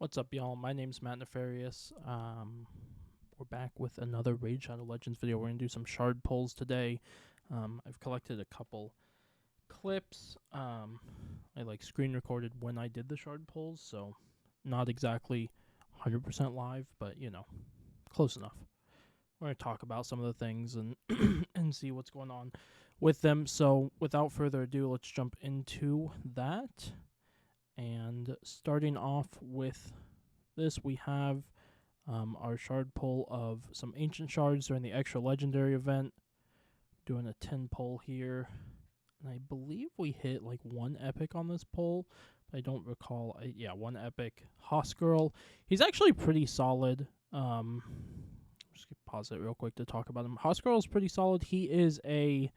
What's up, y'all? My name's Matt Nefarious. We're back with another Raid Shadow Legends video. We're going to do some shard pulls today. I've collected a couple clips. I screen recorded when I did the shard pulls, so not exactly 100% live, but close enough. We're going to talk about some of the things and and see what's going on with them. So without further ado, let's jump into that. And starting off with this, we have our shard pull of some ancient shards during the extra legendary event. Doing a 10 pull here. And I believe we hit like one epic on this pull. But I don't recall. One epic. Hosgirl. He's actually pretty solid. Just gonna pause it real quick to talk about him. Hosgirl is pretty solid. He is a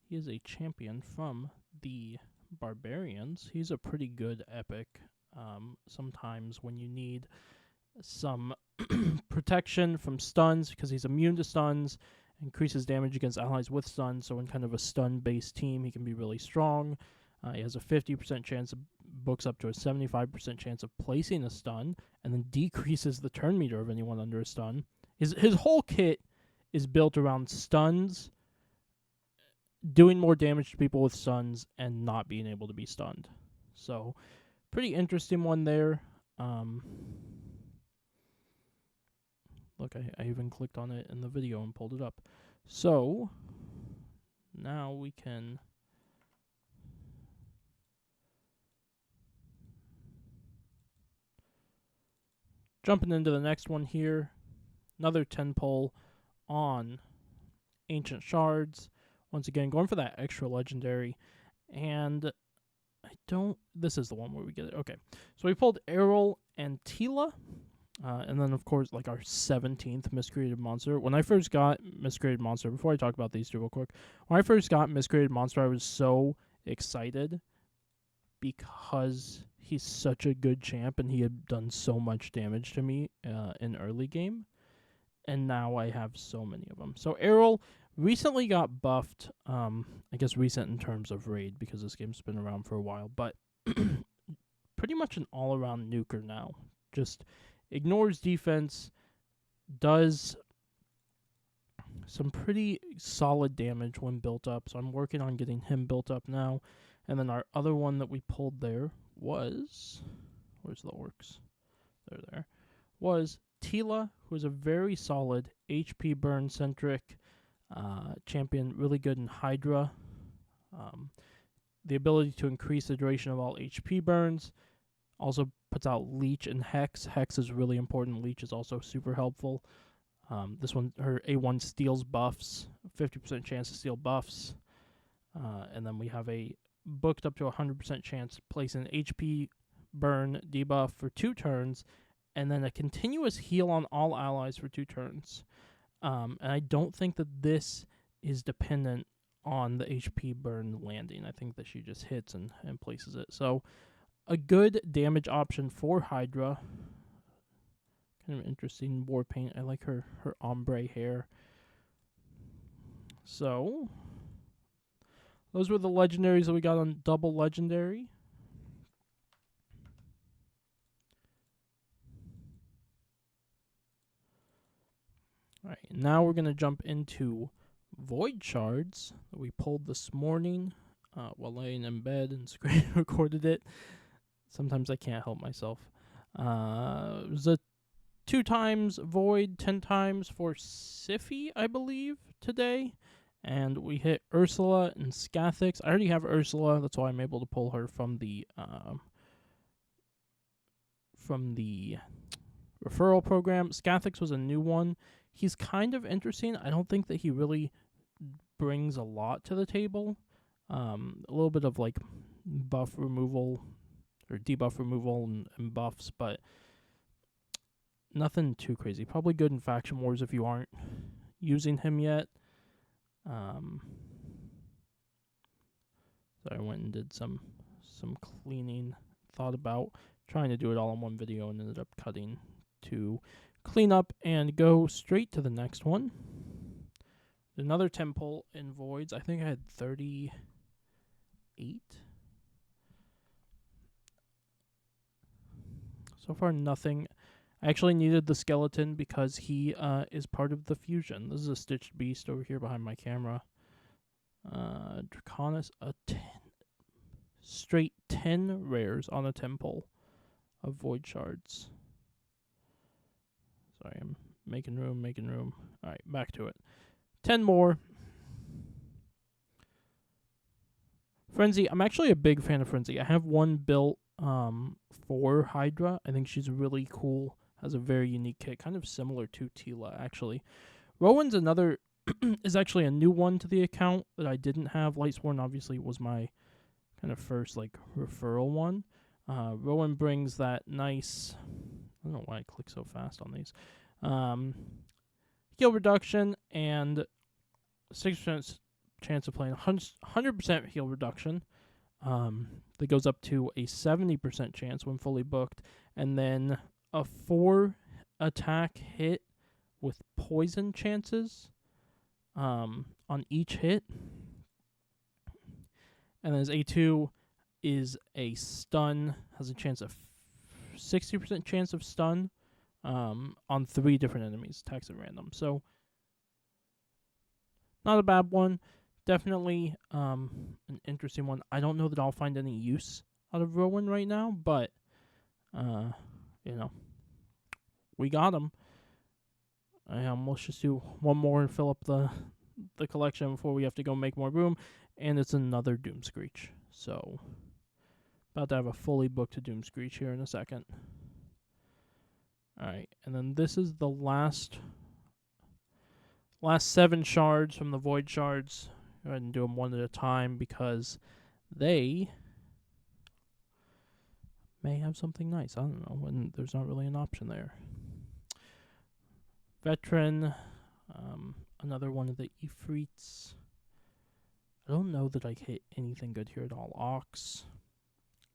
he is a champion from the Barbarians. He's a pretty good epic. Sometimes when you need some protection from stuns, because he's immune to stuns, increases damage against allies with stuns, so in kind of a stun-based team, he can be really strong. He has a 50% chance, books up to a 75% chance of placing a stun, and then decreases the turn meter of anyone under a stun. His whole kit is built around stuns, doing more damage to people with stuns, and not being able to be stunned. So, pretty interesting one there. Look, I even clicked on it in the video and pulled it up. So, now we can jumping into the next one here. Another 10 pull on ancient shards. Once again, going for that extra legendary. And this is the one where we get it. Okay. So we pulled Errol and Tila. And then, of course, like our 17th Miscreated Monster. When I first got Miscreated Monster, before I talk about these two real quick, when I first got Miscreated Monster, I was so excited because he's such a good champ and he had done so much damage to me in early game. And now I have so many of them. So Errol recently got buffed. I guess recent in terms of raid because this game's been around for a while. But pretty much an all-around nuker now. Just ignores defense, does some pretty solid damage when built up. So I'm working on getting him built up now. And then our other one that we pulled there was... Where's the orcs? There. Was Tila, who is a very solid HP burn-centric champion, really good in Hydra. The ability to increase the duration of all HP burns. Also puts out Leech and Hex. Hex is really important. Leech is also super helpful. This one, her A1 steals buffs, 50% chance to steal buffs. And then we have a booked up to 100% chance place an HP burn debuff for 2 turns, and then a continuous heal on all allies for 2 turns. And I don't think that this is dependent on the HP burn landing. I think that she just hits and places it. So a good damage option for Hydra. Kind of interesting war paint. I like her ombre hair. So those were the legendaries that we got on double legendary. Alright, now we're going to jump into void shards that we pulled this morning while laying in bed and screen recorded it. Sometimes I can't help myself. It was a 2 times void, 10 times for Siphi, I believe, today. And we hit Ursula and Scathix. I already have Ursula, that's why I'm able to pull her from the referral program. Scathix was a new one. He's kind of interesting. I don't think that he really brings a lot to the table. A little bit of like buff removal or debuff removal and buffs, but nothing too crazy. Probably good in Faction Wars if you aren't using him yet. So I went and did some cleaning. Thought about trying to do it all in one video and ended up cutting to clean up and go straight to the next one. Another 10 pull in voids. I think I had 38 So far, nothing. I actually needed the skeleton because he is part of the fusion. This is a Stitched Beast over here behind my camera. Draconis, a 10. Straight 10 rares on a 10 pull of Void Shards. Sorry, I'm making room. Alright, back to it. 10 more. Frenzy, I'm actually a big fan of Frenzy. I have one built for Hydra. I think she's really cool. Has a very unique kit, kind of similar to Tila, actually. Rowan's another, is actually a new one to the account that I didn't have. Lightsworn obviously was my kind of first, like, referral one. Rowan brings that nice, I don't know why I click so fast on these, heal reduction and 6% chance of playing 100% heal reduction. That goes up to a 70% chance when fully booked, and then a 4 attack hit with poison chances on each hit. And then his A2 is a stun, has a chance of 60% chance of stun on 3 different enemies, attacks at random. So, not a bad one. Definitely an interesting one. I don't know that I'll find any use out of Rowan right now, but, you know, we got him. Let's just do one more and fill up the collection before we have to go make more room. And it's another Doom Screech. So, about to have a fully booked Doom Screech here in a second. Alright, and then this is the last 7 shards from the Void Shards. Go ahead and do them one at a time because they may have something nice. I don't know, when there's not really an option there. Veteran, another one of the Ifrits. I don't know that I hit anything good here at all. Ox.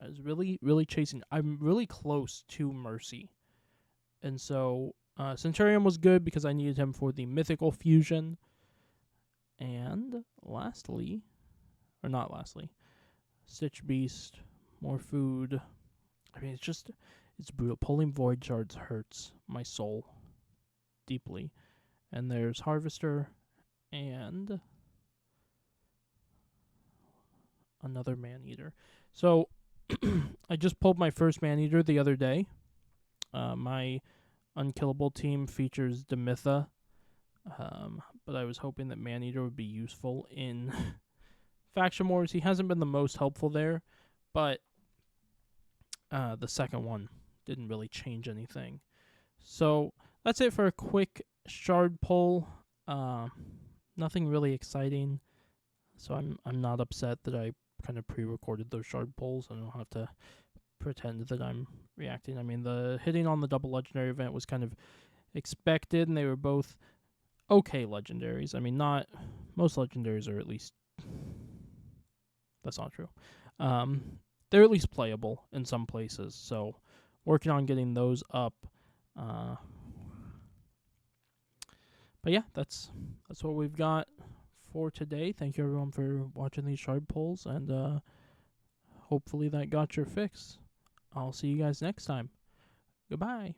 I was really, really chasing. I'm really close to Mercy. And so, Centurion was good because I needed him for the Mythical Fusion. And lastly, or not lastly, Stitch Beast, more food. I mean, it's brutal. Pulling Void Shards hurts my soul deeply. And there's Harvester and another Man-Eater. So, I just pulled my first Man-Eater the other day. My Unkillable team features Demitha, but I was hoping that Man-Eater would be useful in Faction Wars. He hasn't been the most helpful there, but the second one didn't really change anything. So that's it for a quick shard pull. Nothing really exciting, so I'm not upset that I kind of pre-recorded those shard pulls. I don't have to pretend that I'm reacting. I mean, the hitting on the double legendary event was kind of expected, and they were both okay legendaries. I mean, not most legendaries are at least, that's not true. They're at least playable in some places, so working on getting those up. But yeah, that's what we've got for today. Thank you everyone for watching these shard pulls, and hopefully that got your fix. I'll see you guys next time. Goodbye.